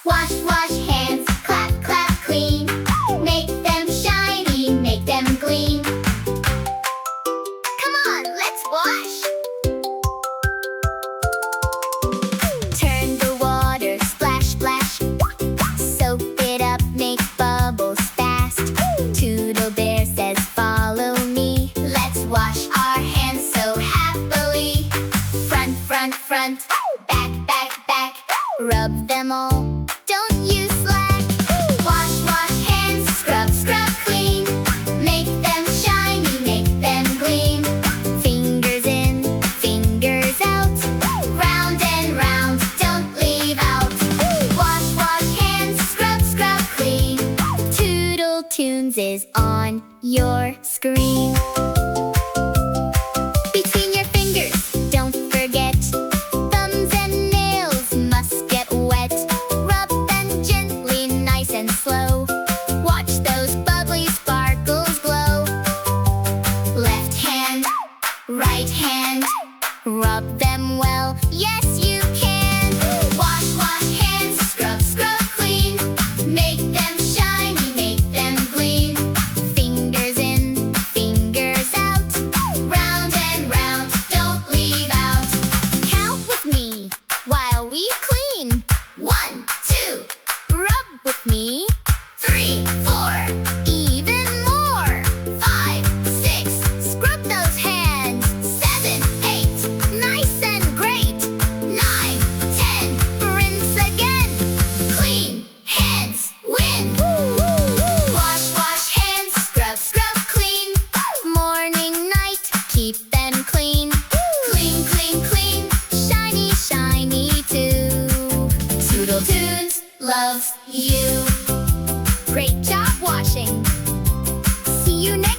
Wash, wash hands, clap, clap, clean. Make them shiny, make them gleam. Come on, let's wash. Turn the water, splash, splash. Soak it up, make bubbles fast. Toodle Bear says, follow me. Let's wash our hands so happily. Front, front, front. Back, back, back. Rub them all. Don't you slack. Wash, wash hands. Scrub, scrub clean. Make them shiny, make them gleam. Fingers in, fingers out. Round and round, don't leave out. Wash, wash hands. Scrub, scrub clean. Toodle Tunes is on your screen. Between your fingers, don't forget. Thumbs and nails must get wet. Rub them gently, nice and slow. Watch those bubbly sparkles glow. Left hand, right hand. Rub them well, yes you can. Wash, wash hands, scrub, scrub clean. Make them shiny, make them gleam. Fingers in, fingers out. Round and round, don't leave out. Count with me while we clean. 1, 2. Rub with me. 3, 4. Even more. 5, 6. Scrub those hands. 7, 8. Nice and great. 9, 10. Rinse again. Clean hands win. Wash, wash hands. Scrub, scrub clean. Morning, night. Keep them clean. Clean, clean, clean. Shiny, shiny too. Toodle Tunes loves you. Great job washing. See you next